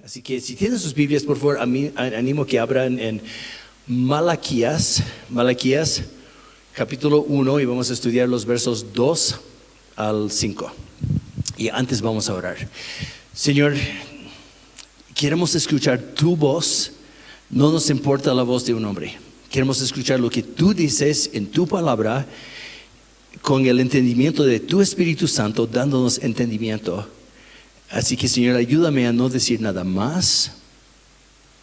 Así que si tienen sus Biblias, por favor, animo que abran en Malaquías capítulo 1 y vamos a estudiar los versos 2 al 5. Y antes vamos a orar. Señor, queremos escuchar tu voz, no nos importa la voz de un hombre. Queremos escuchar lo que tú dices en tu palabra con el entendimiento de tu Espíritu Santo, dándonos entendimiento. Así que, Señor, ayúdame a no decir nada más,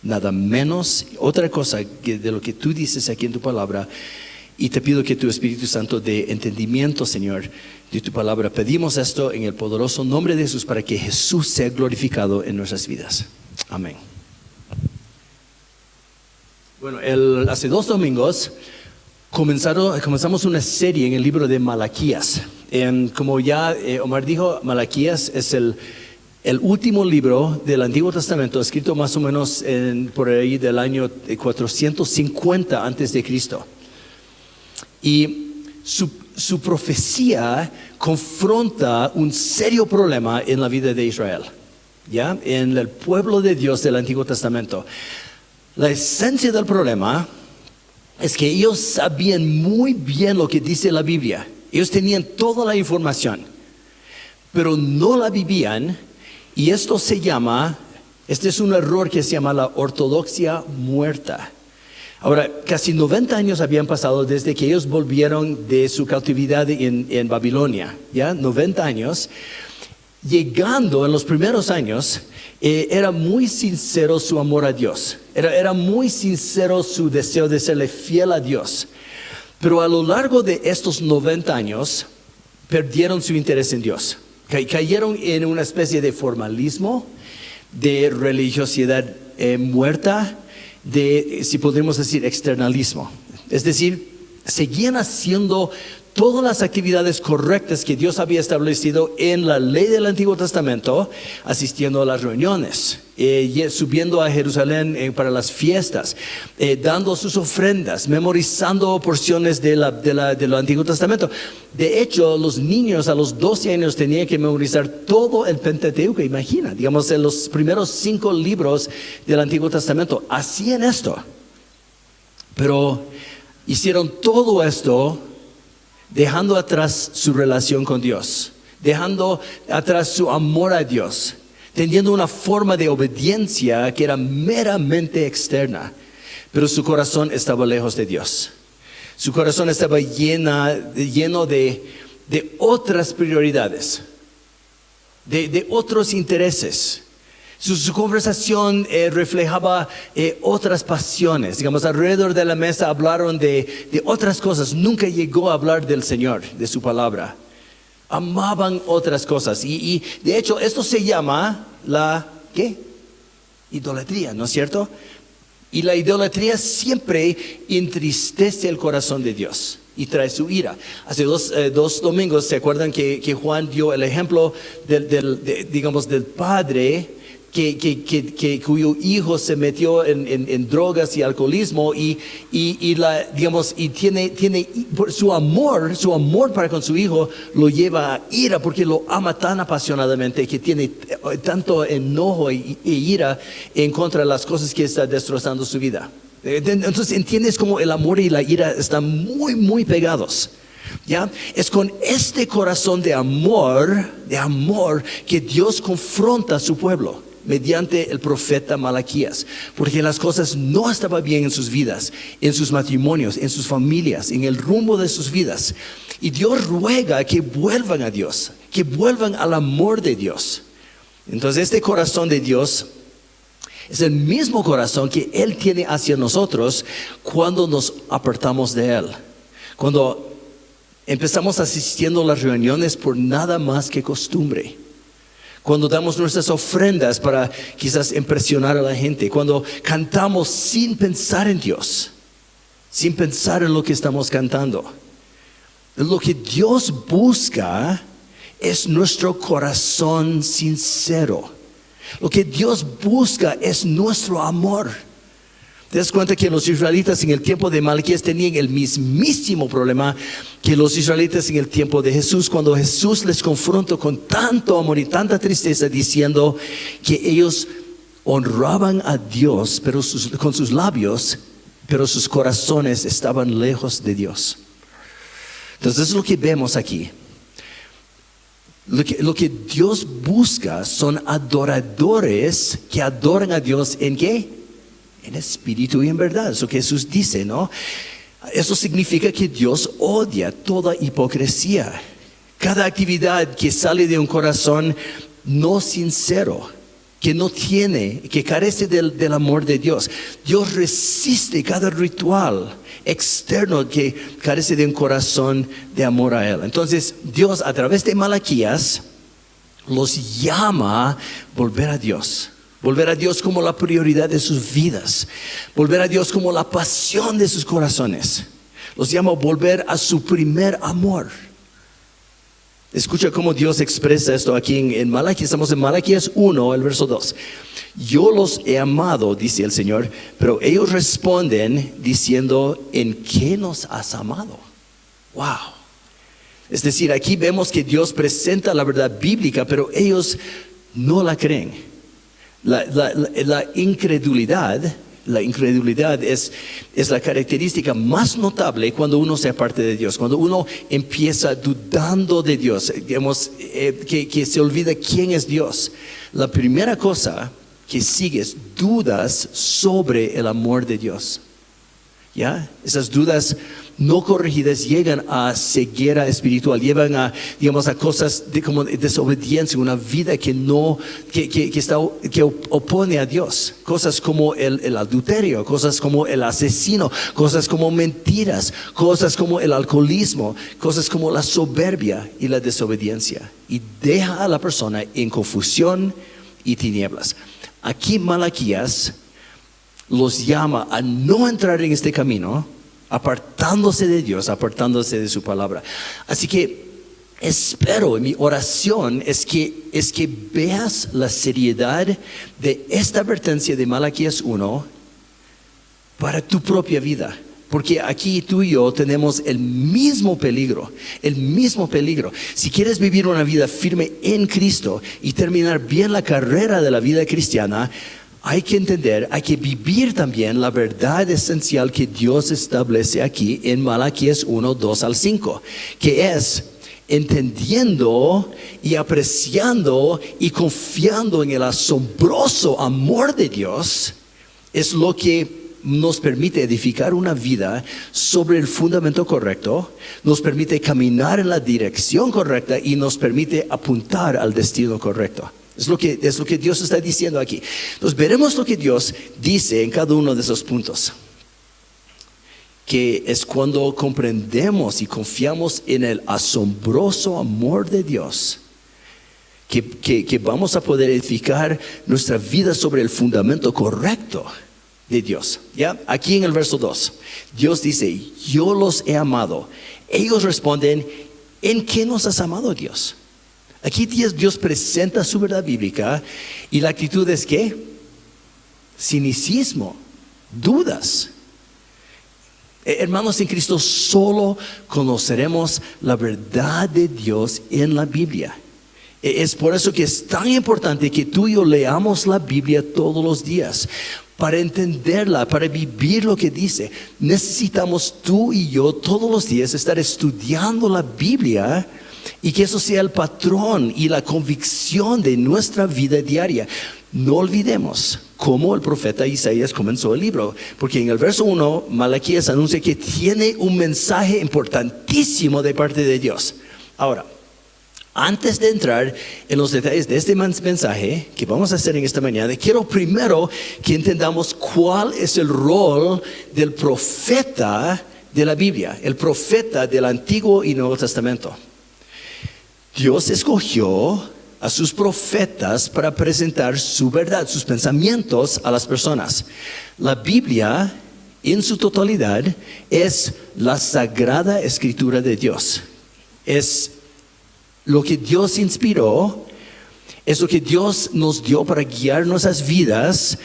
nada menos, otra cosa de lo que tú dices aquí en tu palabra. Y te pido que tu Espíritu Santo dé entendimiento, Señor, de tu palabra. Pedimos esto en el poderoso nombre de Jesús para que Jesús sea glorificado en nuestras vidas. Amén. Bueno, hace 2 domingos comenzamos una serie en el libro de Malaquías. Como ya Omar dijo, Malaquías es el último libro del Antiguo Testamento, escrito más o menos por ahí del año 450 antes de Cristo. Y su profecía confronta un serio problema en la vida de Israel, ¿ya? En el pueblo de Dios del Antiguo Testamento. La esencia del problema es que ellos sabían muy bien lo que dice la Biblia. Ellos tenían toda la información, pero no la vivían. Y este es un error que se llama la ortodoxia muerta. Ahora, casi 90 años habían pasado desde que ellos volvieron de su cautividad en Babilonia, ¿ya? 90 años. Llegando en los primeros años, era muy sincero su amor a Dios. Era muy sincero su deseo de serle fiel a Dios. Pero a lo largo de estos 90 años, perdieron su interés en Dios. Cayeron en una especie de formalismo, de religiosidad muerta, de, si podemos decir, externalismo. Es decir, seguían haciendo todas las actividades correctas que Dios había establecido en la ley del Antiguo Testamento, asistiendo a las reuniones, subiendo a Jerusalén para las fiestas, dando sus ofrendas, memorizando porciones del Antiguo Testamento. De hecho, los niños a los 12 años tenían que memorizar todo el Pentateuco. Imagina, digamos, en los primeros 5 libros del Antiguo Testamento. Hacían esto. Pero hicieron todo esto dejando atrás su relación con Dios, dejando atrás su amor a Dios, teniendo una forma de obediencia que era meramente externa, pero su corazón estaba lejos de Dios. Su corazón estaba lleno de otras prioridades, de otros intereses. Su conversación reflejaba otras pasiones. Digamos, alrededor de la mesa hablaron de otras cosas. Nunca llegó a hablar del Señor, de su palabra. Amaban otras cosas. Y de hecho, esto se llama ¿qué? Idolatría, ¿no es cierto? Y la idolatría siempre entristece el corazón de Dios y trae su ira. Hace dos domingos, ¿se acuerdan que Juan dio el ejemplo del padre cuyo hijo se metió en drogas y alcoholismo y tiene su amor para con su hijo lo lleva a ira porque lo ama tan apasionadamente que tiene tanto enojo e ira en contra de las cosas que está destrozando su vida. Entonces entiendes cómo el amor y la ira están muy, muy pegados. ¿Ya? Es con este corazón de amor que Dios confronta a su pueblo mediante el profeta Malaquías, porque las cosas no estaban bien en sus vidas, en sus matrimonios, en sus familias, en el rumbo de sus vidas. Y Dios ruega que vuelvan a Dios, que vuelvan al amor de Dios. Entonces este corazón de Dios es el mismo corazón que Él tiene hacia nosotros cuando nos apartamos de Él. Cuando empezamos asistiendo a las reuniones por nada más que costumbre. Cuando damos nuestras ofrendas para quizás impresionar a la gente. Cuando cantamos sin pensar en Dios. Sin pensar en lo que estamos cantando. Lo que Dios busca es nuestro corazón sincero. Lo que Dios busca es nuestro amor. ¿Te das cuenta que los israelitas en el tiempo de Malaquías tenían el mismísimo problema que los israelitas en el tiempo de Jesús, cuando Jesús les confrontó con tanto amor y tanta tristeza, diciendo que ellos honraban a Dios con sus labios, pero sus corazones estaban lejos de Dios. Entonces es lo que vemos aquí. Lo que Dios busca son adoradores que adoran a Dios ¿en qué? En espíritu y en verdad. Eso que Jesús dice, ¿no? Eso significa que Dios odia toda hipocresía. Cada actividad que sale de un corazón no sincero, que carece del amor de Dios. Dios resiste cada ritual externo que carece de un corazón de amor a Él. Entonces Dios a través de Malaquías los llama a volver a Dios. Volver a Dios como la prioridad de sus vidas. Volver a Dios como la pasión de sus corazones. Los llama a volver a su primer amor. Escucha cómo Dios expresa esto aquí en Malaquías. Estamos en Malaquías 1, el verso 2. Yo los he amado, dice el Señor, pero ellos responden diciendo, ¿en qué nos has amado? Wow. Es decir, aquí vemos que Dios presenta la verdad bíblica, pero ellos no la creen. La incredulidad es la característica más notable cuando uno se aparte de Dios, cuando uno empieza dudando de Dios, digamos, que se olvida quién es Dios. La primera cosa que sigue es dudas sobre el amor de Dios. ¿Ya? Esas dudas no corregidas llegan a ceguera espiritual, llevan a cosas como desobediencia, una vida que opone a Dios. Cosas como el adulterio, cosas como el asesino, cosas como mentiras, cosas como el alcoholismo, cosas como la soberbia y la desobediencia. Y deja a la persona en confusión y tinieblas. Aquí Malaquías los llama a no entrar en este camino, apartándose de Dios, apartándose de su palabra. Así que espero, mi oración es que veas la seriedad de esta advertencia de Malaquías 1 para tu propia vida. Porque aquí tú y yo tenemos el mismo peligro. Si quieres vivir una vida firme en Cristo y terminar bien la carrera de la vida cristiana, hay que entender, hay que vivir también la verdad esencial que Dios establece aquí en Malaquías 1, 2 al 5, que es entendiendo y apreciando y confiando en el asombroso amor de Dios, es lo que nos permite edificar una vida sobre el fundamento correcto, nos permite caminar en la dirección correcta y nos permite apuntar al destino correcto. Es lo que Dios está diciendo aquí. Entonces veremos lo que Dios dice en cada uno de esos puntos, que es cuando comprendemos y confiamos en el asombroso amor de Dios, que vamos a poder edificar nuestra vida sobre el fundamento correcto de Dios. ¿Ya? Aquí en el verso 2, Dios dice, yo los he amado. Ellos responden, ¿en qué nos has amado, Dios? Aquí Dios presenta su verdad bíblica y la actitud es ¿qué? Cinicismo, dudas. Hermanos en Cristo, solo conoceremos la verdad de Dios en la Biblia. Es por eso que es tan importante que tú y yo leamos la Biblia todos los días. Para entenderla, para vivir lo que dice, necesitamos tú y yo todos los días estar estudiando la Biblia y que eso sea el patrón y la convicción de nuestra vida diaria. No olvidemos cómo el profeta Isaías comenzó el libro, porque en el verso 1 Malaquías anuncia que tiene un mensaje importantísimo de parte de Dios. Ahora, antes de entrar en los detalles de este mensaje que vamos a hacer en esta mañana, quiero primero que entendamos cuál es el rol del profeta de la Biblia, el profeta del Antiguo y Nuevo Testamento. Dios escogió a sus profetas para presentar su verdad, sus pensamientos a las personas. La Biblia en su totalidad es la sagrada escritura de Dios. Es lo que Dios inspiró, es lo que Dios nos dio para guiar nuestras vidas,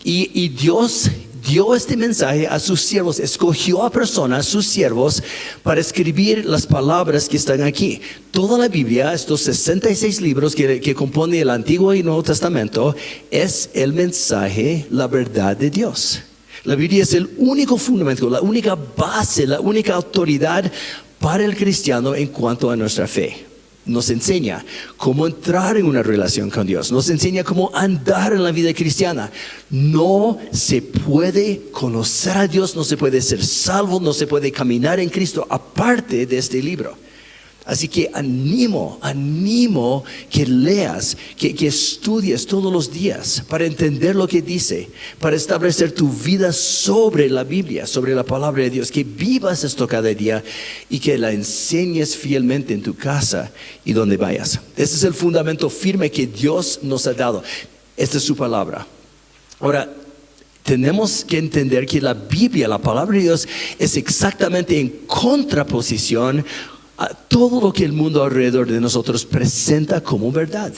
y Dios dio este mensaje a sus siervos, escogió a personas, sus siervos, para escribir las palabras que están aquí. Toda la Biblia, estos 66 libros que compone el Antiguo y Nuevo Testamento, es el mensaje, la verdad de Dios. La Biblia es el único fundamento, la única base, la única autoridad para el cristiano en cuanto a nuestra fe. Nos enseña cómo entrar en una relación con Dios. Nos enseña cómo andar en la vida cristiana. No se puede conocer a Dios, no se puede ser salvo, no se puede caminar en Cristo aparte de este libro. Así que animo que leas, que estudies todos los días para entender lo que dice, para establecer tu vida sobre la Biblia, sobre la palabra de Dios, que vivas esto cada día y que la enseñes fielmente en tu casa y donde vayas. Ese es el fundamento firme que Dios nos ha dado. Esta es su palabra. Ahora, tenemos que entender que la Biblia, la palabra de Dios, es exactamente en contraposición a todo lo que el mundo alrededor de nosotros presenta como verdad.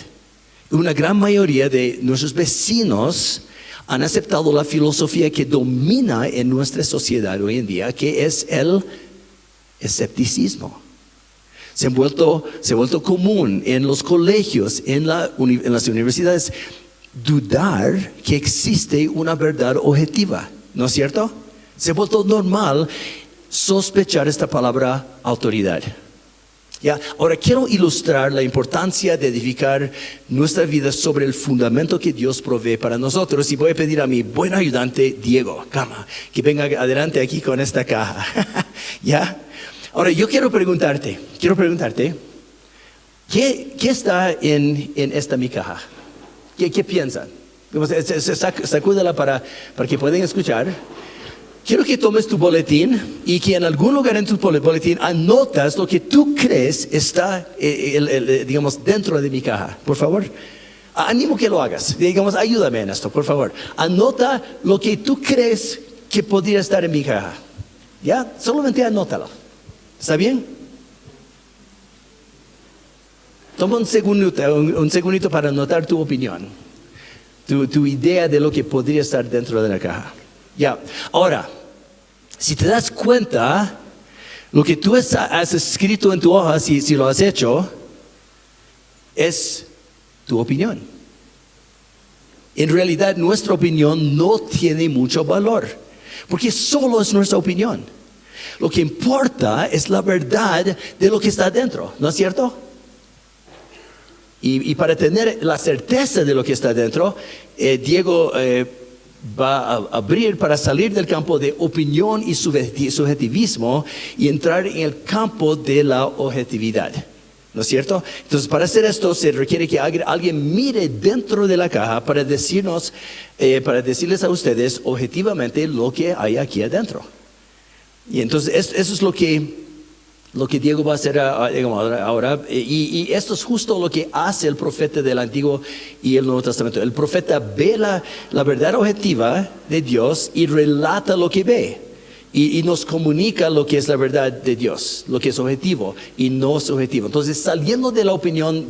Una gran mayoría de nuestros vecinos han aceptado la filosofía que domina en nuestra sociedad hoy en día, que es el escepticismo. Se ha vuelto común en los colegios, en las universidades, dudar que existe una verdad objetiva, ¿no es cierto? Se ha vuelto normal sospechar esta palabra autoridad. ¿Ya? Ahora quiero ilustrar la importancia de edificar nuestra vida sobre el fundamento que Dios provee para nosotros, y voy a pedir a mi buen ayudante Diego Gama que venga adelante aquí con esta caja. ¿Ya? Ahora yo quiero preguntarte, ¿qué está en esta mi caja? ¿Qué piensan? Sacúdala para que puedan escuchar. Quiero que tomes tu boletín y que en algún lugar en tu boletín anotas lo que tú crees está, digamos, dentro de mi caja. Por favor, animo que lo hagas. Digamos, ayúdame en esto, por favor. Anota lo que tú crees que podría estar en mi caja. ¿Ya? Solamente anótalo. ¿Está bien? Toma un segundito para anotar tu opinión, tu idea de lo que podría estar dentro de la caja. Ya, ahora, si te das cuenta, lo que tú has escrito en tu hoja, si lo has hecho, es tu opinión. En realidad, nuestra opinión no tiene mucho valor, porque solo es nuestra opinión. Lo que importa es la verdad de lo que está dentro, ¿no es cierto? Y para tener la certeza de lo que está dentro, Diego va a abrir para salir del campo de opinión y subjetivismo y entrar en el campo de la objetividad, ¿no es cierto? Entonces, para hacer esto se requiere que alguien mire dentro de la caja para decirles a ustedes objetivamente lo que hay aquí adentro. Y entonces eso es lo que Diego va a hacer ahora, y esto es justo lo que hace el profeta del Antiguo y el Nuevo Testamento. El profeta ve la verdad objetiva de Dios y relata lo que ve, y nos comunica lo que es la verdad de Dios, lo que es objetivo y no subjetivo. Entonces, saliendo de la opinión,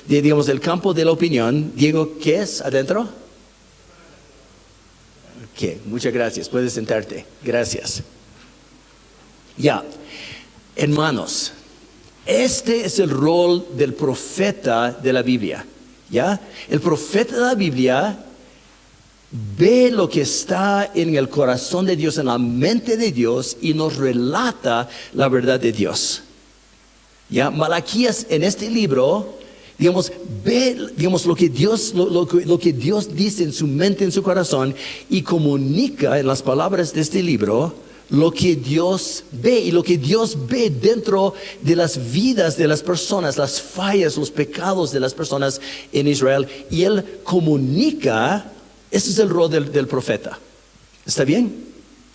digamos, del campo de la opinión, Diego, ¿qué es adentro? Ok, muchas gracias, puedes sentarte, gracias. Ya. Hermanos, este es el rol del profeta de la Biblia, ¿ya? El profeta de la Biblia ve lo que está en el corazón de Dios, en la mente de Dios, y nos relata la verdad de Dios, ¿ya? Malaquías en este libro, digamos, ve, digamos, lo que Dios dice en su mente, en su corazón, y comunica en las palabras de este libro lo que Dios ve, y lo que Dios ve dentro de las vidas de las personas, las fallas, los pecados de las personas en Israel, y Él comunica. Ese es el rol del profeta. ¿Está bien?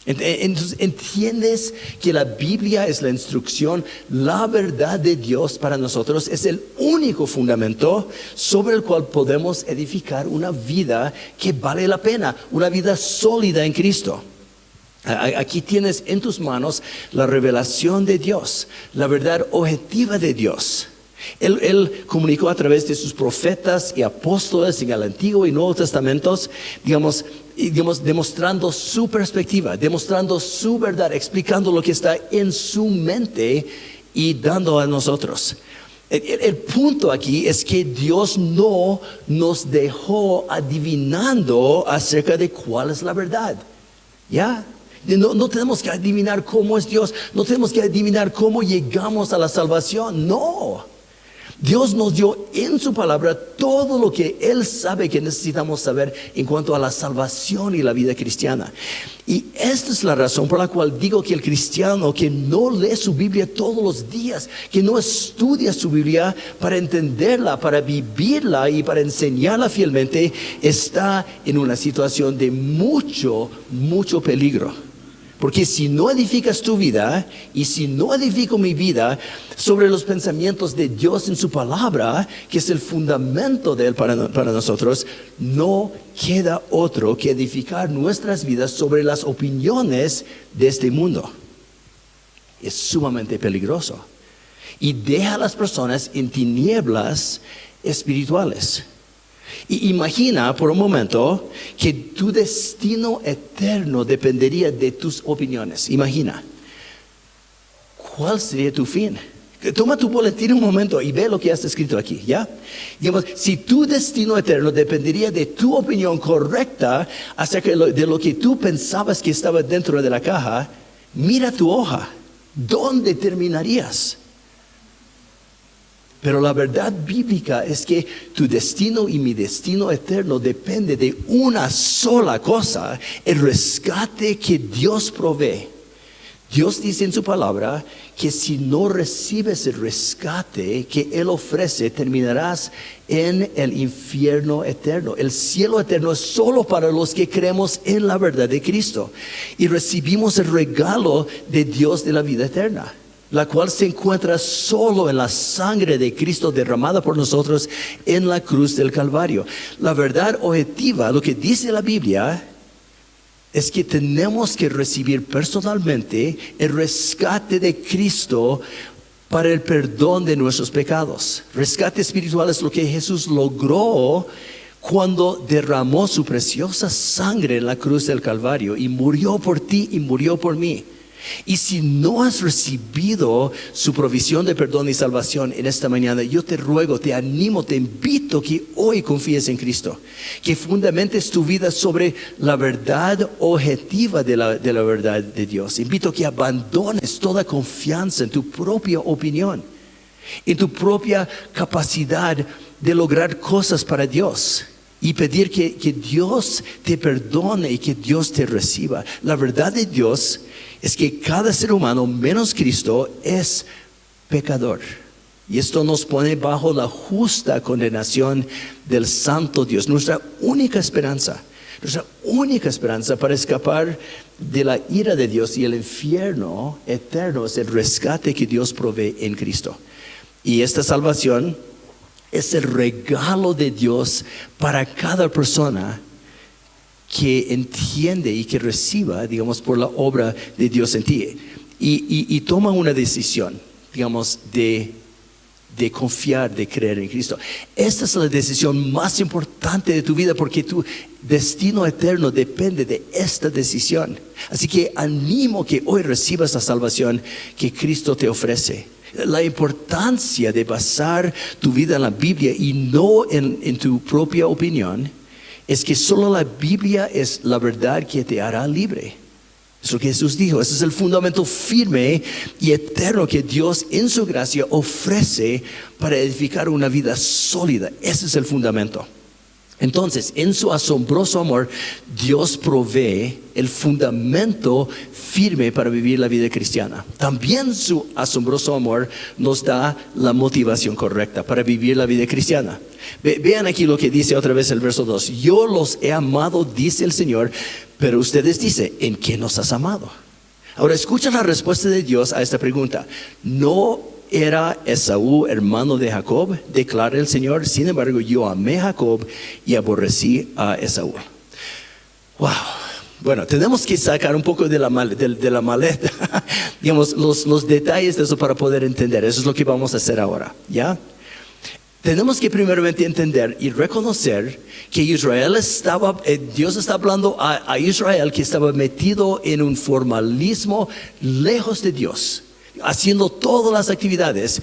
Entonces, ¿entiendes que la Biblia es la instrucción, la verdad de Dios para nosotros? Es el único fundamento sobre el cual podemos edificar una vida que vale la pena, una vida sólida en Cristo. Aquí tienes en tus manos la revelación de Dios, la verdad objetiva de Dios. Él comunicó a través de sus profetas y apóstoles en el Antiguo y Nuevo Testamentos, digamos, y, digamos, demostrando su perspectiva, demostrando su verdad, explicando lo que está en su mente y dando a nosotros. El punto aquí es que Dios no nos dejó adivinando acerca de cuál es la verdad. ¿Ya? No tenemos que adivinar cómo es Dios, no tenemos que adivinar cómo llegamos a la salvación, no. Dios nos dio en su palabra todo lo que Él sabe que necesitamos saber en cuanto a la salvación y la vida cristiana. Y esta es la razón por la cual digo que el cristiano que no lee su Biblia todos los días, que no estudia su Biblia para entenderla, para vivirla y para enseñarla fielmente, está en una situación de mucho, mucho peligro. Porque si no edificas tu vida y si no edifico mi vida sobre los pensamientos de Dios en su palabra, que es el fundamento de Él para nosotros, no queda otro que edificar nuestras vidas sobre las opiniones de este mundo. Es sumamente peligroso. Y deja a las personas en tinieblas espirituales. Y imagina por un momento que tu destino eterno dependería de tus opiniones. Imagina, ¿cuál sería tu fin? Toma tu boletín un momento y ve lo que has escrito aquí, ¿ya? Digamos, si tu destino eterno dependería de tu opinión correcta acerca de lo que tú pensabas que estaba dentro de la caja, mira tu hoja, ¿dónde terminarías? Pero la verdad bíblica es que tu destino y mi destino eterno depende de una sola cosa, el rescate que Dios provee. Dios dice en su palabra que si no recibes el rescate que Él ofrece, terminarás en el infierno eterno. El cielo eterno es solo para los que creemos en la verdad de Cristo y recibimos el regalo de Dios de la vida eterna, la cual se encuentra solo en la sangre de Cristo derramada por nosotros en la cruz del Calvario. La verdad objetiva, lo que dice la Biblia, es que tenemos que recibir personalmente el rescate de Cristo para el perdón de nuestros pecados. Rescate espiritual es lo que Jesús logró cuando derramó su preciosa sangre en la cruz del Calvario y murió por ti y murió por mí. Y si no has recibido su provisión de perdón y salvación en esta mañana, yo te ruego, te animo, te invito que hoy confíes en Cristo, que fundamentes tu vida sobre la verdad objetiva de la verdad de Dios. Invito que abandones toda confianza en tu propia opinión, en tu propia capacidad de lograr cosas para Dios y pedir que Dios te perdone y que Dios te reciba. La verdad de Dios es que cada ser humano, menos Cristo, es pecador. Y esto nos pone bajo la justa condenación del santo Dios. Nuestra única esperanza para escapar de la ira de Dios y el infierno eterno es el rescate que Dios provee en Cristo. Y esta salvación es el regalo de Dios para cada persona que entiende y que reciba, digamos, por la obra de Dios en ti. Y toma una decisión, digamos, de confiar, de creer en Cristo. Esta es la decisión más importante de tu vida porque tu destino eterno depende de esta decisión. Así que animo que hoy recibas la salvación que Cristo te ofrece. La importancia de basar tu vida en la Biblia y no en tu propia opinión es que solo la Biblia es la verdad que te hará libre. Es lo que Jesús dijo. Ese es el fundamento firme y eterno que Dios en su gracia ofrece para edificar una vida sólida. Ese es el fundamento. Entonces, en su asombroso amor, Dios provee el fundamento firme para vivir la vida cristiana. También su asombroso amor nos da la motivación correcta para vivir la vida cristiana. Vean aquí lo que dice otra vez el verso 2. Yo los he amado, dice el Señor, pero ustedes dicen, ¿en qué nos has amado? Ahora escucha la respuesta de Dios a esta pregunta. ¿No era Esaú hermano de Jacob? Declara el Señor. Sin embargo, yo amé a Jacob y aborrecí a Esaú. Wow. Bueno, tenemos que sacar un poco de la maleta, digamos, los detalles de eso para poder entender. Eso es lo que vamos a hacer ahora, ¿ya? Tenemos que primeramente entender y reconocer que Dios está hablando a Israel que estaba metido en un formalismo lejos de Dios, haciendo todas las actividades,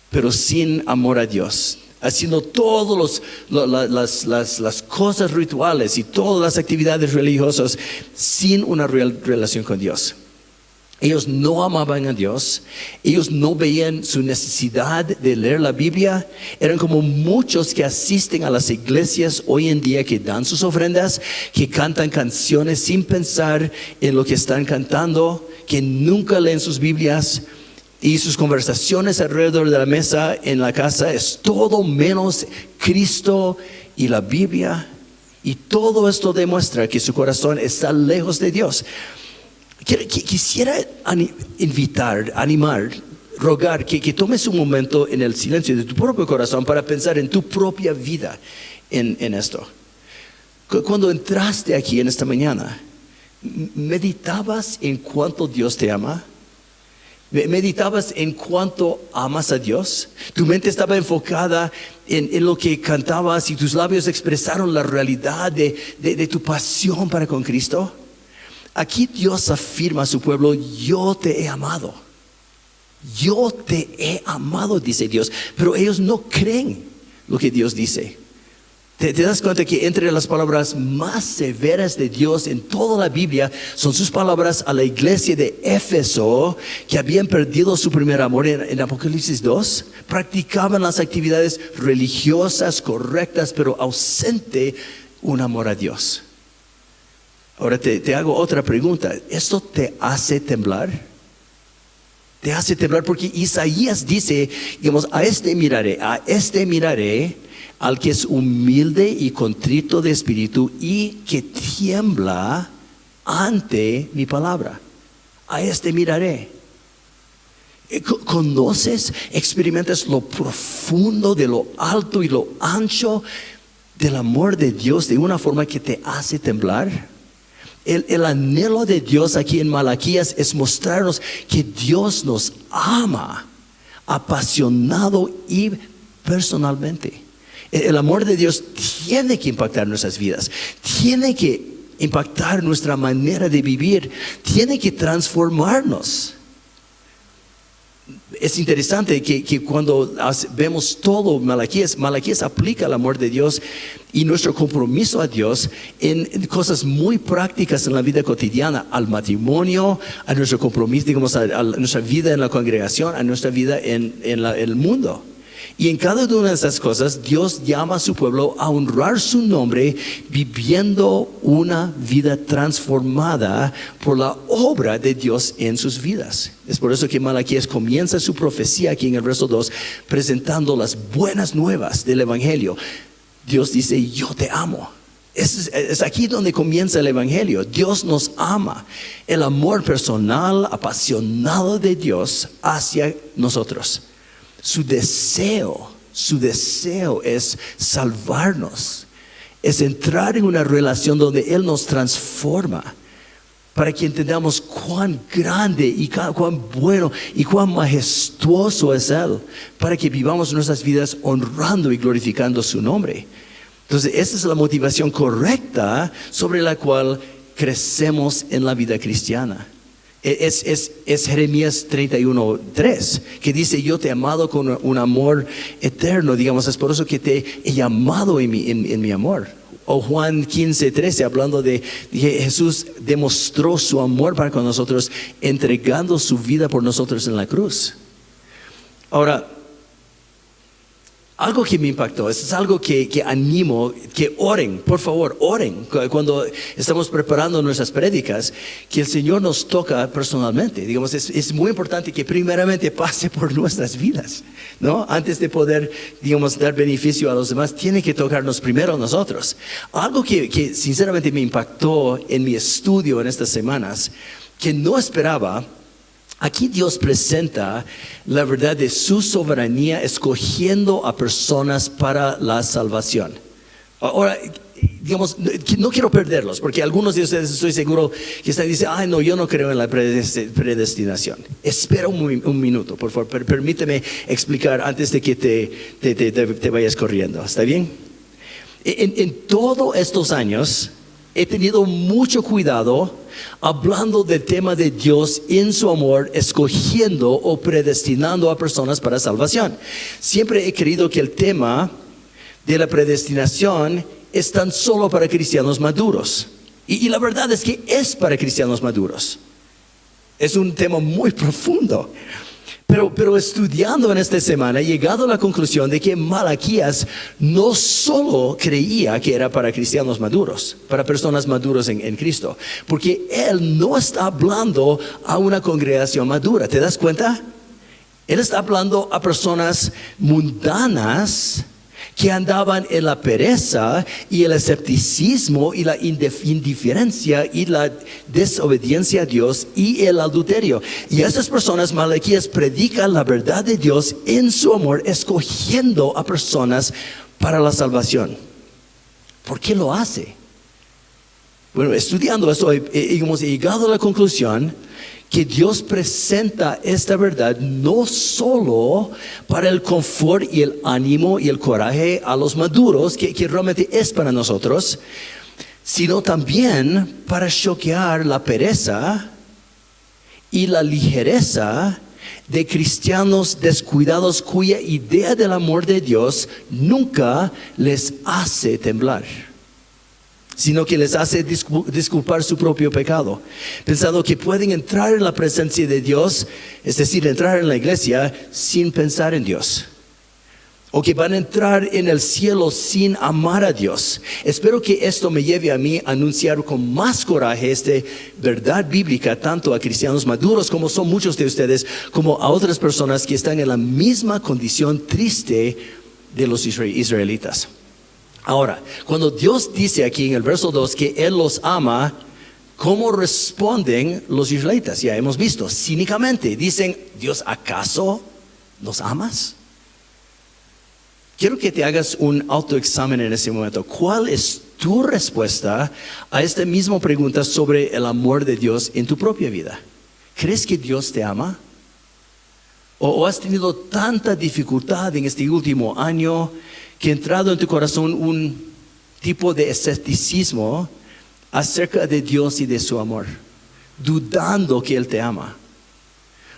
pero sin amor a Dios, haciendo todas las cosas rituales y todas las actividades religiosas sin una real relación con Dios. Ellos no amaban a Dios, ellos no veían su necesidad de leer la Biblia. Eran como muchos que asisten a las iglesias hoy en día, que dan sus ofrendas, que cantan canciones sin pensar en lo que están cantando, que nunca leen sus Biblias, y sus conversaciones alrededor de la mesa en la casa es todo menos Cristo y la Biblia. Y todo esto demuestra que su corazón está lejos de Dios. Quisiera animar, rogar que tomes un momento en el silencio de tu propio corazón para pensar en tu propia vida en esto. Cuando entraste aquí en esta mañana, ¿meditabas en cuánto Dios te ama? ¿Meditabas en cuánto amas a Dios? Tu mente estaba enfocada en lo que cantabas y tus labios expresaron la realidad de tu pasión para con Cristo. Aquí Dios afirma a su pueblo: yo te he amado. Yo te he amado, dice Dios. Pero ellos no creen lo que Dios dice. ¿Te das cuenta que entre las palabras más severas de Dios en toda la Biblia son sus palabras a la iglesia de Éfeso, que habían perdido su primer amor? En Apocalipsis 2, practicaban las actividades religiosas correctas, pero ausente un amor a Dios. Ahora te hago otra pregunta. ¿Esto te hace temblar? Te hace temblar porque Isaías dice, digamos, a este miraré, al que es humilde y contrito de espíritu y que tiembla ante mi palabra. A este miraré. ¿Conoces, experimentas lo profundo de lo alto y lo ancho del amor de Dios de una forma que te hace temblar? El anhelo de Dios aquí en Malaquías es mostrarnos que Dios nos ama apasionado y personalmente. El amor de Dios tiene que impactar nuestras vidas, tiene que impactar nuestra manera de vivir, tiene que transformarnos. Es interesante que cuando vemos todo Malaquías aplica el amor de Dios y nuestro compromiso a Dios en cosas muy prácticas en la vida cotidiana, al matrimonio, a nuestro compromiso, digamos, a nuestra vida en la congregación, a nuestra vida en el mundo. Y en cada una de esas cosas, Dios llama a su pueblo a honrar su nombre, viviendo una vida transformada por la obra de Dios en sus vidas. Es por eso que Malaquías comienza su profecía aquí en el verso 2, presentando las buenas nuevas del Evangelio. Dios dice: yo te amo. Es aquí donde comienza el Evangelio. Dios nos ama. El amor personal, apasionado de Dios hacia nosotros. Su deseo es salvarnos, es entrar en una relación donde Él nos transforma, para que entendamos cuán grande y cuán bueno y cuán majestuoso es Él, para que vivamos nuestras vidas honrando y glorificando su nombre. Entonces, esa es la motivación correcta sobre la cual crecemos en la vida cristiana. Es Jeremías 31:3, que dice: yo te he amado con un amor eterno. Digamos, es por eso que te he llamado en mi amor. O Juan 15:13, hablando de Jesús demostró su amor para con nosotros, entregando su vida por nosotros en la cruz. Ahora, algo que me impactó, es algo que animo, que oren, por favor, oren. Cuando estamos preparando nuestras prédicas, que el Señor nos toca personalmente. Digamos, es muy importante que primeramente pase por nuestras vidas, ¿no? Antes de poder, digamos, dar beneficio a los demás, tiene que tocarnos primero a nosotros. Algo que sinceramente me impactó en mi estudio en estas semanas, que no esperaba. Aquí Dios presenta la verdad de su soberanía, escogiendo a personas para la salvación. Ahora, digamos, no quiero perderlos, porque algunos de ustedes estoy seguro que están diciendo, ay no, yo no creo en la predestinación. Espera un minuto, por favor, permíteme explicar antes de que te vayas corriendo, ¿está bien? En todos estos años he tenido mucho cuidado hablando del tema de Dios en su amor, escogiendo o predestinando a personas para salvación. Siempre he creído que el tema de la predestinación es tan solo para cristianos maduros. Y la verdad es que es para cristianos maduros. Es un tema muy profundo. Pero estudiando en esta semana he llegado a la conclusión de que Malaquías no solo creía que era para cristianos maduros, para personas maduros en Cristo, porque él no está hablando a una congregación madura. ¿Te das cuenta? Él está hablando a personas mundanas que andaban en la pereza y el escepticismo y la indiferencia y la desobediencia a Dios y el adulterio. Y a esas personas Malaquías predica la verdad de Dios en su amor, escogiendo a personas para la salvación. ¿Por qué lo hace? Bueno, estudiando esto hemos llegado a la conclusión que Dios presenta esta verdad no solo para el confort y el ánimo y el coraje a los maduros, que realmente es para nosotros, sino también para choquear la pereza y la ligereza de cristianos descuidados cuya idea del amor de Dios nunca les hace temblar, sino que les hace disculpar su propio pecado, pensando que pueden entrar en la presencia de Dios, es decir, entrar en la iglesia sin pensar en Dios, o que van a entrar en el cielo sin amar a Dios. Espero que esto me lleve a mí a anunciar con más coraje esta verdad bíblica, tanto a cristianos maduros, como son muchos de ustedes, como a otras personas que están en la misma condición triste de los israelitas. Ahora, cuando Dios dice aquí en el verso 2 que Él los ama, ¿cómo responden los israelitas? Ya hemos visto, cínicamente dicen, Dios, ¿acaso nos amas? Quiero que te hagas un autoexamen en ese momento. ¿Cuál es tu respuesta a esta misma pregunta sobre el amor de Dios en tu propia vida? ¿Crees que Dios te ama? ¿O has tenido tanta dificultad en este último año que ha entrado en tu corazón un tipo de escepticismo acerca de Dios y de su amor, dudando que Él te ama,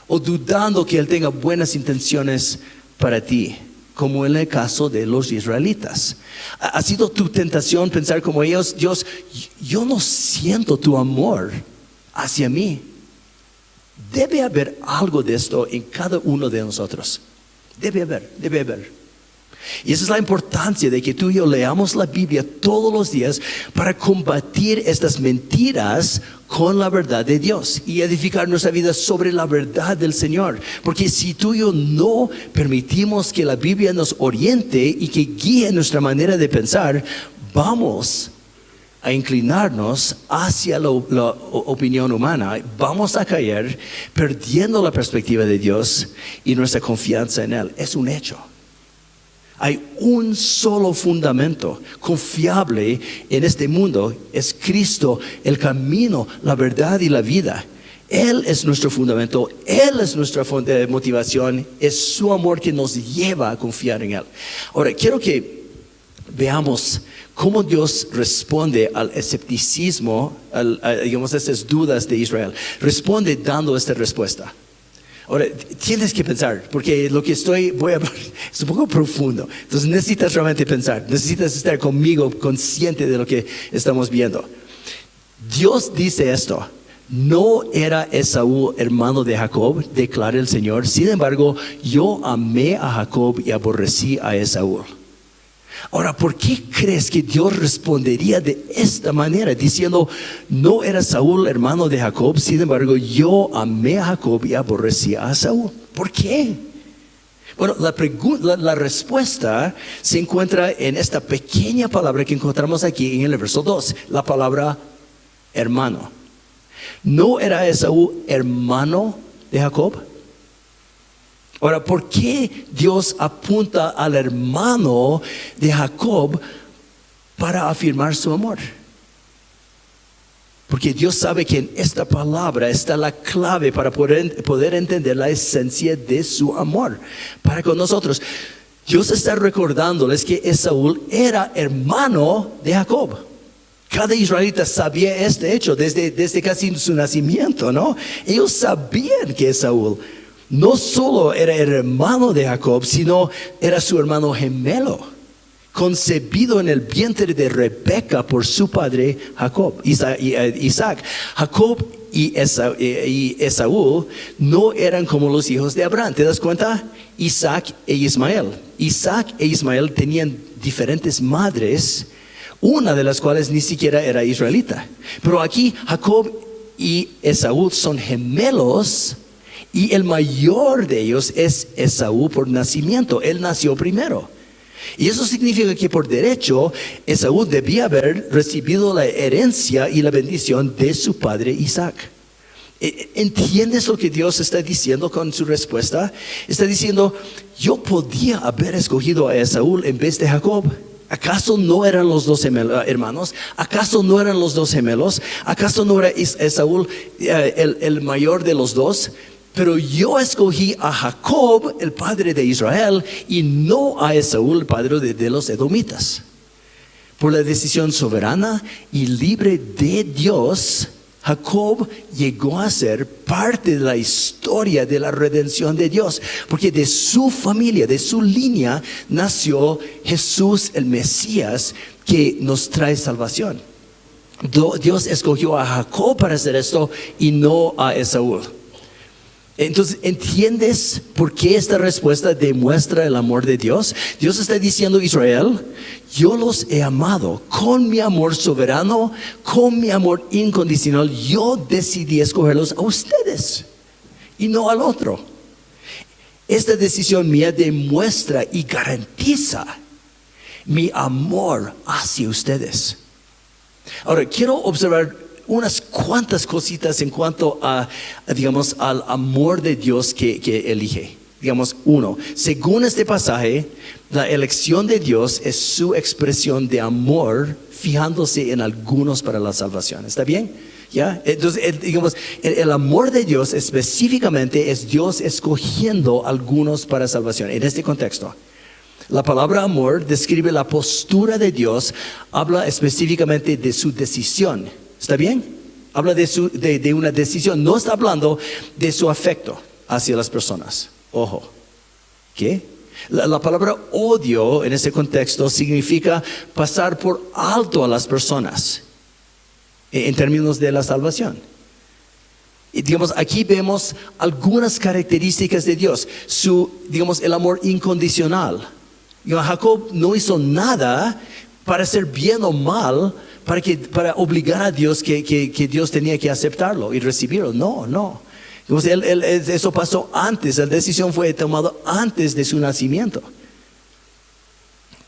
o dudando que Él tenga buenas intenciones para ti, como en el caso de los israelitas? ¿Ha sido tu tentación pensar como ellos, Dios, yo no siento tu amor hacia mí? Debe haber algo de esto en cada uno de nosotros. Debe haber. Y esa es la importancia de que tú y yo leamos la Biblia todos los días para combatir estas mentiras con la verdad de Dios y edificar nuestra vida sobre la verdad del Señor. Porque si tú y yo no permitimos que la Biblia nos oriente y que guíe nuestra manera de pensar, vamos a inclinarnos hacia la opinión humana, vamos a caer perdiendo la perspectiva de Dios y nuestra confianza en Él. Es un hecho. Hay un solo fundamento confiable en este mundo, es Cristo, el camino, la verdad y la vida. Él es nuestro fundamento, Él es nuestra fuente de motivación, es su amor que nos lleva a confiar en Él. Ahora, quiero que veamos cómo Dios responde al escepticismo, digamos, a estas dudas de Israel. Responde dando esta respuesta. Ahora, tienes que pensar, porque lo que voy a hablar es un poco profundo. Entonces necesitas realmente pensar, necesitas estar conmigo consciente de lo que estamos viendo. Dios dice esto: no era Esaú hermano de Jacob, declara el Señor. Sin embargo, yo amé a Jacob y aborrecí a Esaú. Ahora, ¿por qué crees que Dios respondería de esta manera? Diciendo, no era Saúl hermano de Jacob, sin embargo, yo amé a Jacob y aborrecí a Saúl. ¿Por qué? Bueno, la respuesta se encuentra en esta pequeña palabra que encontramos aquí en el verso 2, la palabra hermano. ¿No era Esaú hermano de Jacob? Ahora, ¿por qué Dios apunta al hermano de Jacob para afirmar su amor. Porque Dios sabe que en esta palabra está la clave para poder entender la esencia de su amor para con nosotros. Dios está recordándoles que Esaú era hermano de Jacob. Cada israelita sabía este hecho desde casi su nacimiento, ¿no? Ellos sabían que Esaú no solo era el hermano de Jacob, sino era su hermano gemelo, concebido en el vientre de Rebeca por su padre Isaac. Jacob y Esaú no eran como los hijos de Abraham. ¿Te das cuenta? Isaac e Ismael tenían diferentes madres, una de las cuales ni siquiera era israelita. Pero aquí Jacob y Esaú son gemelos, y el mayor de ellos es Esaú por nacimiento. Él nació primero. Y eso significa que por derecho Esaú debía haber recibido la herencia y la bendición de su padre Isaac. ¿Entiendes lo que Dios está diciendo con su respuesta? Está diciendo, yo podía haber escogido a Esaú en vez de Jacob. ¿Acaso no eran los dos hermanos? ¿Acaso no eran los dos gemelos? ¿Acaso no era Esaú el mayor de los dos? Pero yo escogí a Jacob, el padre de Israel, y no a Esaú, el padre de los edomitas. Por la decisión soberana y libre de Dios, Jacob llegó a ser parte de la historia de la redención de Dios, porque de su familia, de su línea, nació Jesús el Mesías, que nos trae salvación. Dios escogió a Jacob para hacer esto y no a Esaú. Entonces, ¿entiendes por qué esta respuesta demuestra el amor de Dios? Dios está diciendo a Israel, yo los he amado con mi amor soberano, con mi amor incondicional. Yo decidí escogerlos a ustedes y no al otro. Esta decisión mía demuestra y garantiza mi amor hacia ustedes. Ahora, quiero observar unas cuantas cositas en cuanto a, digamos, al amor de Dios que elige. Digamos, uno, según este pasaje, la elección de Dios es su expresión de amor, fijándose en algunos para la salvación. ¿Está bien? ¿Ya? Entonces, digamos, el amor de Dios específicamente es Dios escogiendo algunos para salvación. En este contexto, la palabra amor describe la postura de Dios, habla específicamente de su decisión. ¿Está bien? Habla de una decisión. No está hablando de su afecto hacia las personas. Ojo. ¿Qué? La palabra odio en ese contexto significa pasar por alto a las personas en términos de la salvación. Y digamos, aquí vemos algunas características de Dios. El amor incondicional. Jacob no hizo nada para hacer bien o mal, para obligar a Dios que Dios tenía que aceptarlo y recibirlo. No. Eso pasó antes. La decisión fue tomada antes de su nacimiento.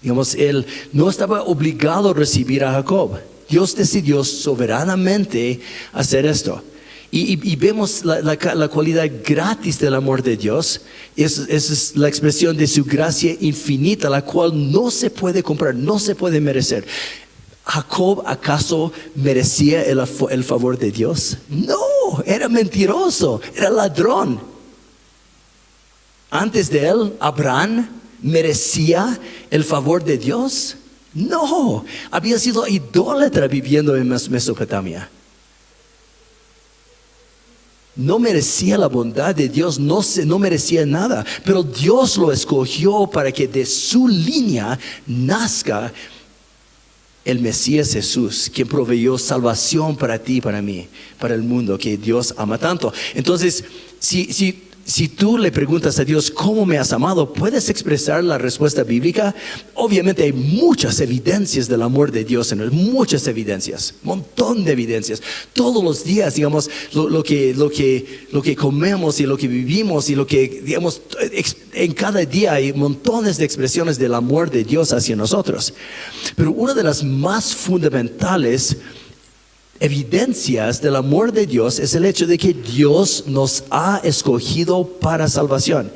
Él no estaba obligado a recibir a Jacob. Dios decidió soberanamente hacer esto. Y vemos la cualidad gratis del amor de Dios. Esa es la expresión de su gracia infinita, la cual no se puede comprar, no se puede merecer. ¿Jacob acaso merecía el favor de Dios? No, era mentiroso, era ladrón. Antes de él, Abraham merecía el favor de Dios. No, había sido idólatra viviendo en Mesopotamia. No merecía la bondad de Dios, no merecía nada, pero Dios lo escogió para que de su línea nazca el Mesías Jesús, quien proveyó salvación para ti y para mí, para el mundo que Dios ama tanto. Entonces, si tú le preguntas a Dios, ¿cómo me has amado? ¿Puedes expresar la respuesta bíblica? Obviamente hay muchas evidencias del amor de Dios en él, muchas evidencias, un montón de evidencias. Todos los días, digamos, lo que comemos y lo que vivimos y lo que, digamos, en cada día hay montones de expresiones del amor de Dios hacia nosotros. Pero una de las más fundamentales evidencias del amor de Dios es el hecho de que Dios nos ha escogido para salvación.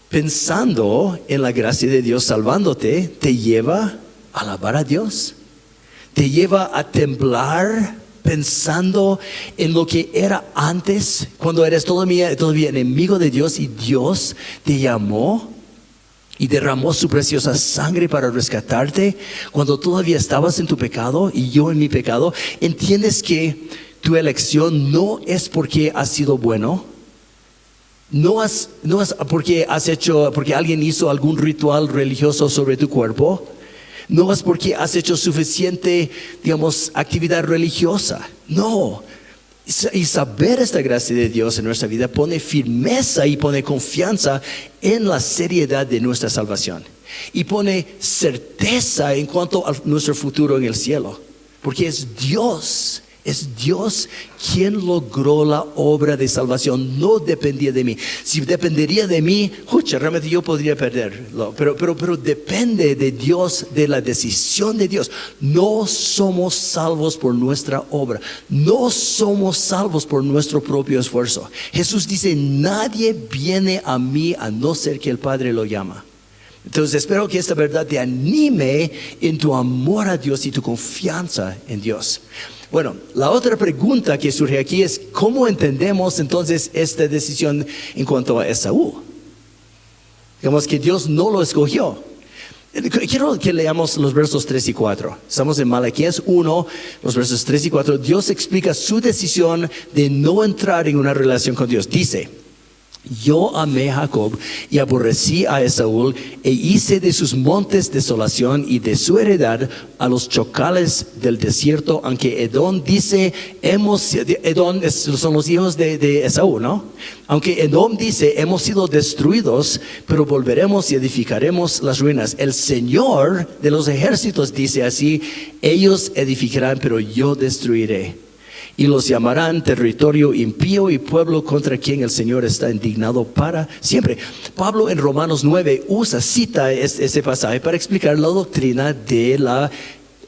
Pensando en la gracia de Dios salvándote te lleva alabar a Dios? ¿Te lleva a temblar pensando en lo que era antes, cuando eres todavía enemigo de Dios y Dios te llamó y derramó su preciosa sangre para rescatarte, cuando todavía estabas en tu pecado y yo en mi pecado? ¿Entiendes que tu elección no es porque has sido bueno? No es porque porque alguien hizo algún ritual religioso sobre tu cuerpo. No es porque has hecho suficiente, actividad religiosa. No. Y saber esta gracia de Dios en nuestra vida pone firmeza y pone confianza en la seriedad de nuestra salvación. Y pone certeza en cuanto a nuestro futuro en el cielo. Porque es Dios quien logró la obra de salvación. No dependía de mí. Si dependería de mí, realmente yo podría perderlo. Pero depende de Dios, de la decisión de Dios. No somos salvos por nuestra obra. No somos salvos por nuestro propio esfuerzo. Jesús dice, nadie viene a mí a no ser que el Padre lo llama. Entonces espero que esta verdad te anime en tu amor a Dios y tu confianza en Dios. Bueno, la otra pregunta que surge aquí es, ¿cómo entendemos entonces esta decisión en cuanto a Esaú? Digamos que Dios no lo escogió. Quiero que leamos los versos 3 y 4. Estamos en Malaquías 1, los versos 3 y 4. Dios explica su decisión de no entrar en una relación con Dios. Dice, yo amé a Jacob y aborrecí a Esaú, e hice de sus montes desolación y de su heredad a los chocales del desierto. Aunque Edom dice, Edom son los hijos de Esaú, ¿no? Aunque Edom dice, hemos sido destruidos, pero volveremos y edificaremos las ruinas. El Señor de los ejércitos dice así, ellos edificarán, pero yo destruiré. Y los llamarán territorio impío y pueblo contra quien el Señor está indignado para siempre. Pablo en Romanos 9 cita ese pasaje para explicar la doctrina de la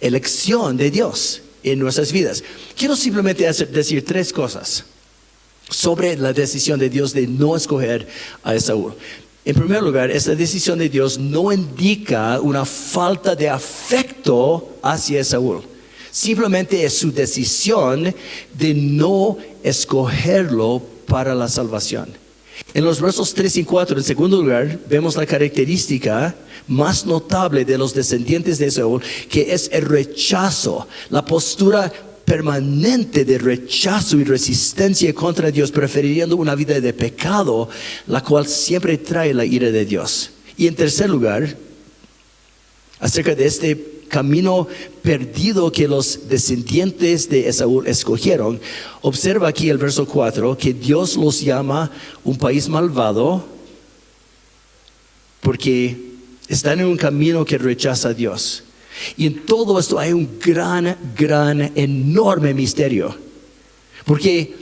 elección de Dios en nuestras vidas. Quiero simplemente decir 3 cosas sobre la decisión de Dios de no escoger a Esaú. En primer lugar, esta decisión de Dios no indica una falta de afecto hacia Esaú. Simplemente es su decisión de no escogerlo para la salvación. En los versos 3 y 4, en segundo lugar, vemos la característica más notable de los descendientes de Esaú, que es el rechazo, la postura permanente de rechazo y resistencia contra Dios, prefiriendo una vida de pecado, la cual siempre trae la ira de Dios. Y en tercer lugar, acerca de este camino perdido que los descendientes de Esaú escogieron, observa aquí el verso 4, que Dios los llama un país malvado porque están en un camino que rechaza a Dios. Y en todo esto hay un gran, enorme misterio. Porque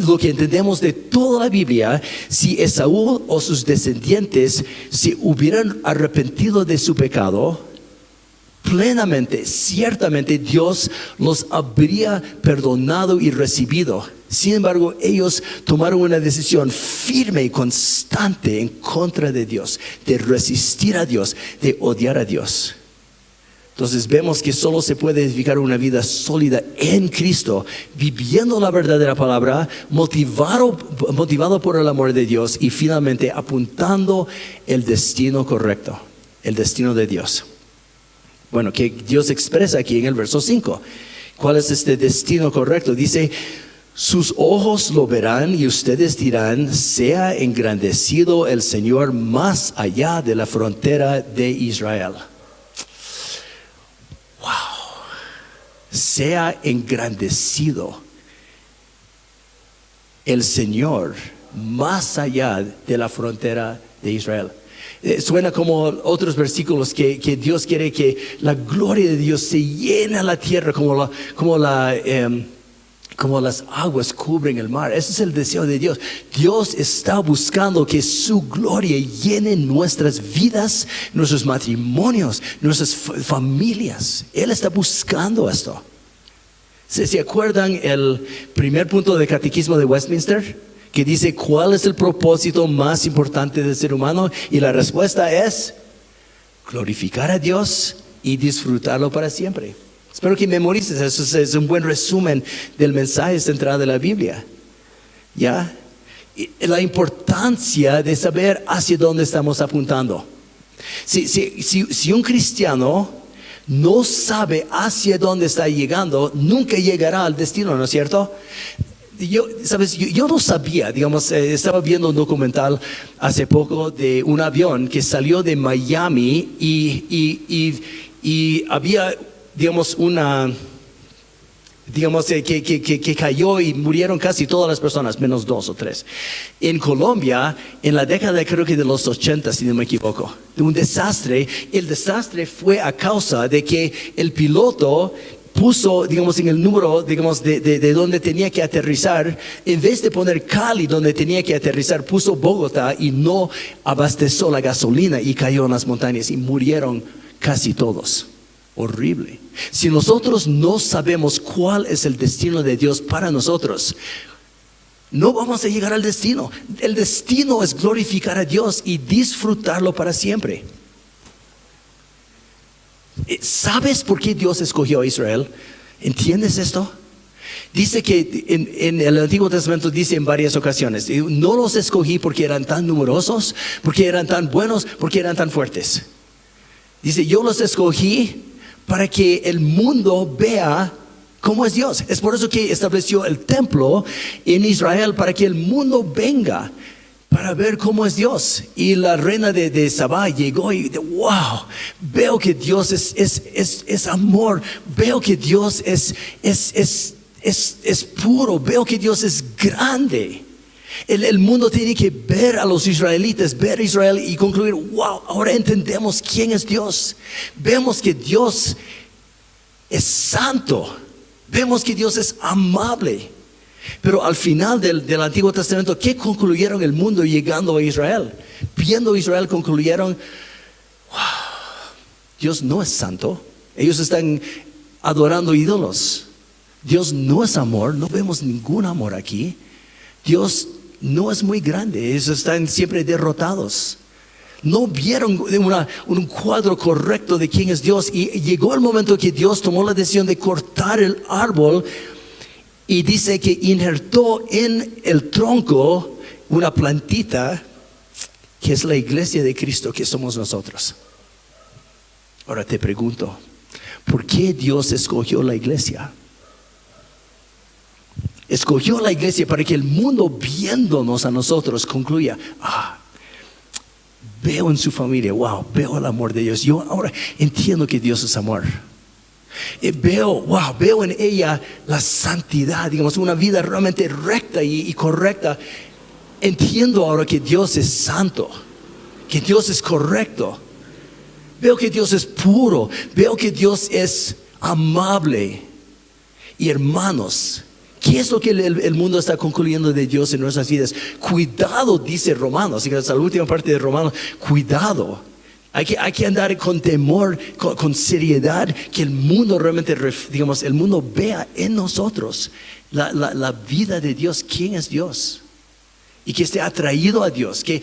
lo que entendemos de toda la Biblia, si Esaú o sus descendientes se hubieran arrepentido de su pecado, plenamente, ciertamente Dios los habría perdonado y recibido. Sin embargo, ellos tomaron una decisión firme y constante en contra de Dios, de resistir a Dios, de odiar a Dios. Entonces vemos que solo se puede edificar una vida sólida en Cristo, viviendo la verdad de la palabra, motivado por el amor de Dios y finalmente apuntando el destino correcto, el destino de Dios. Bueno, que Dios expresa aquí en el verso 5. ¿Cuál es este destino correcto? Dice, sus ojos lo verán y ustedes dirán, sea engrandecido el Señor más allá de la frontera de Israel. Wow. Sea engrandecido el Señor más allá de la frontera de Israel. Suena como otros versículos que Dios quiere que la gloria de Dios se llene la tierra como las aguas cubren el mar. Ese es el deseo de Dios. Dios está buscando que su gloria llene nuestras vidas, nuestros matrimonios, nuestras familias. Él está buscando esto. ¿Se acuerdan el primer punto del Catecismo de Westminster? Que dice, ¿cuál es el propósito más importante del ser humano? Y la respuesta es glorificar a Dios y disfrutarlo para siempre. Espero que memorices, eso es un buen resumen del mensaje central de la Biblia. ¿Ya? Y la importancia de saber hacia dónde estamos apuntando. Si un cristiano no sabe hacia dónde está llegando, nunca llegará al destino, ¿no es cierto? Yo no sabía, digamos, estaba viendo un documental hace poco de un avión que salió de Miami y había, digamos, que cayó y murieron casi todas las personas, menos 2 o 3. En Colombia, en la década creo que de los 80, si no me equivoco, un desastre. El desastre fue a causa de que el piloto puso, digamos, en el número, digamos, de donde tenía que aterrizar, en vez de poner Cali donde tenía que aterrizar, puso Bogotá y no abasteció la gasolina y cayó en las montañas y murieron casi todos. Horrible. Si nosotros no sabemos cuál es el destino de Dios para nosotros, no vamos a llegar al destino. El destino es glorificar a Dios y disfrutarlo para siempre. ¿Sabes por qué Dios escogió a Israel? ¿Entiendes esto? Dice que en el Antiguo Testamento dice en varias ocasiones, no los escogí porque eran tan numerosos, porque eran tan buenos, porque eran tan fuertes. Dice, yo los escogí para que el mundo vea cómo es Dios. Es por eso que estableció el templo en Israel, para que el mundo venga para ver cómo es Dios. Y la reina de Sabá llegó y dijo, wow, veo que Dios es amor, veo que Dios es puro, veo que Dios es grande. El mundo tiene que ver a los israelitas, ver a Israel y concluir, wow, ahora entendemos quién es Dios. Vemos que Dios es santo, vemos que Dios es amable. Pero al final del Antiguo Testamento, ¿qué concluyeron el mundo llegando a Israel? Viendo a Israel concluyeron, wow, Dios no es santo. Ellos están adorando ídolos. Dios no es amor, no vemos ningún amor aquí. Dios no es muy grande, ellos están siempre derrotados. No vieron un cuadro correcto de quién es Dios. Y llegó el momento que Dios tomó la decisión de cortar el árbol. Y dice que injertó en el tronco una plantita que es la iglesia de Cristo, que somos nosotros. Ahora te pregunto, ¿por qué Dios escogió la iglesia? Escogió la iglesia para que el mundo, viéndonos a nosotros, concluya, veo en su familia, wow, veo el amor de Dios. Yo ahora entiendo que Dios es amor. Veo en ella la santidad, digamos, una vida realmente recta y correcta. Entiendo ahora que Dios es santo, que Dios es correcto. Veo que Dios es puro, veo que Dios es amable. Y hermanos, ¿qué es lo que el mundo está concluyendo de Dios en nuestras vidas? Cuidado, dice Romanos, y hasta la última parte de Romanos, cuidado. Hay que andar con temor, con seriedad, que el mundo realmente, digamos, el mundo vea en nosotros la vida de Dios, quién es Dios, y que esté atraído a Dios, que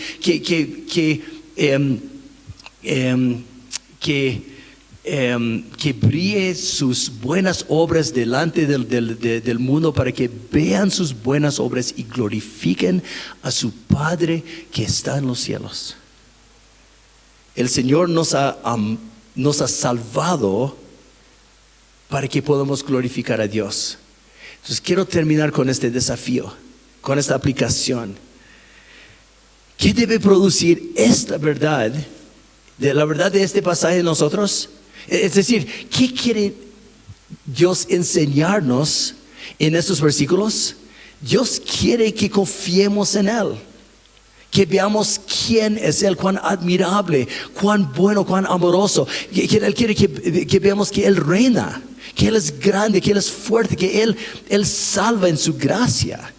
brille sus buenas obras delante del mundo, para que vean sus buenas obras y glorifiquen a su Padre que está en los cielos. El Señor nos ha salvado para que podamos glorificar a Dios. Entonces quiero terminar con este desafío, con esta aplicación. ¿Qué debe producir esta verdad, la verdad de este pasaje en nosotros? Es decir, ¿qué quiere Dios enseñarnos en estos versículos? Dios quiere que confiemos en Él, que veamos quién es Él, cuán admirable, cuán bueno, cuán amoroso. Él quiere que veamos que Él reina, que Él es grande, que Él es fuerte, que Él salva en su gracia.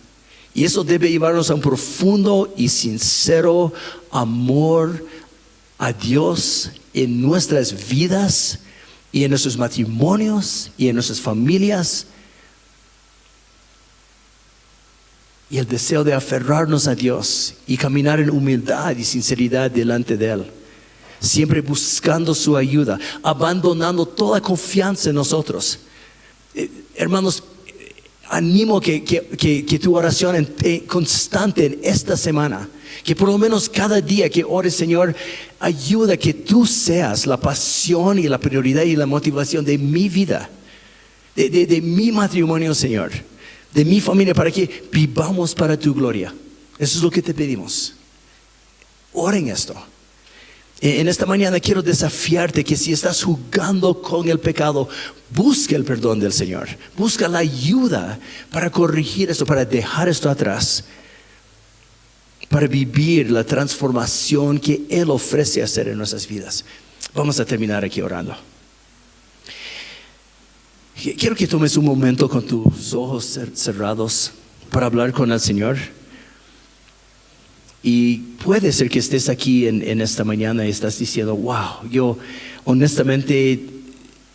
Y eso debe llevarnos a un profundo y sincero amor a Dios en nuestras vidas y en nuestros matrimonios y en nuestras familias. Y el deseo de aferrarnos a Dios y caminar en humildad y sinceridad delante de Él. siempre buscando su ayuda, abandonando toda confianza en nosotros. Hermanos, animo que tu oración constante en esta semana, que por lo menos cada día que ores, Señor, ayuda que tú seas la pasión y la prioridad y la motivación de mi vida, de mi matrimonio, Señor, de mi familia, para que vivamos para tu gloria. Eso es lo que te pedimos. Oren esto. En esta mañana quiero desafiarte que si estás jugando con el pecado, busca el perdón del Señor. Busca la ayuda para corregir esto, para dejar esto atrás, para vivir la transformación que Él ofrece hacer en nuestras vidas. Vamos a terminar aquí orando. Quiero que tomes un momento con tus ojos cerrados para hablar con el Señor. Y puede ser que estés aquí en esta mañana y estás diciendo, wow, yo honestamente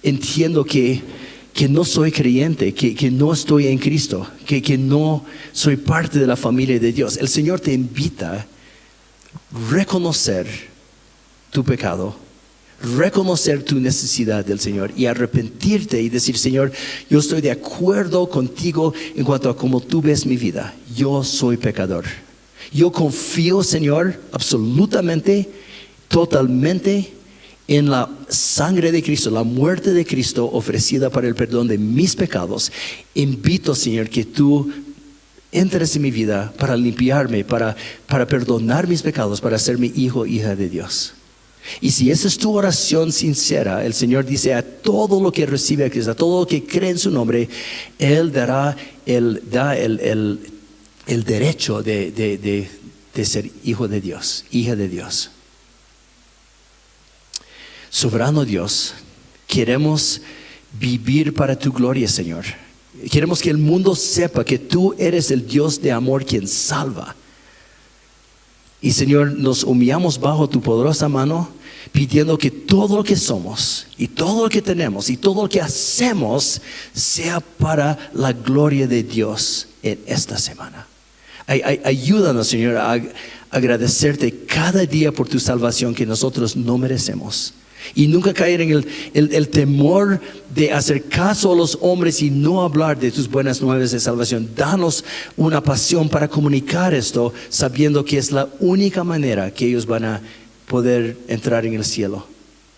entiendo que no soy creyente, que no estoy en Cristo, que no soy parte de la familia de Dios. El Señor te invita a reconocer tu pecado, reconocer tu necesidad del Señor y arrepentirte y decir, Señor, yo estoy de acuerdo contigo en cuanto a cómo tú ves mi vida. Yo soy pecador. Yo confío, Señor, absolutamente, totalmente en la sangre de Cristo, la muerte de Cristo ofrecida para el perdón de mis pecados. Invito, Señor, que tú entres en mi vida para limpiarme, para perdonar mis pecados, para ser mi hijo, hija de Dios. Y si esa es tu oración sincera, el Señor dice a todo lo que recibe a Cristo, a todo lo que cree en su nombre, Él da el derecho de ser hijo de Dios, hija de Dios. Soberano Dios, queremos vivir para tu gloria, Señor. Queremos que el mundo sepa que tú eres el Dios de amor quien salva. Y Señor, nos humillamos bajo tu poderosa mano, pidiendo que todo lo que somos y todo lo que tenemos y todo lo que hacemos sea para la gloria de Dios en esta semana. Ayúdanos, Señor, a agradecerte cada día por tu salvación que nosotros no merecemos. Y nunca caer en el temor de hacer caso a los hombres y no hablar de tus buenas nuevas de salvación. Danos una pasión para comunicar esto, sabiendo que es la única manera que ellos van a poder entrar en el cielo.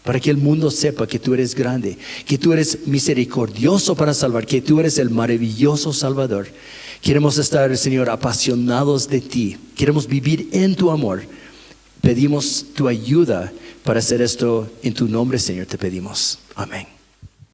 Para que el mundo sepa que tú eres grande, que tú eres misericordioso para salvar, que tú eres el maravilloso Salvador. Queremos estar, Señor, apasionados de ti. Queremos vivir en tu amor. Pedimos tu ayuda para hacer esto en tu nombre, Señor, te pedimos. Amén.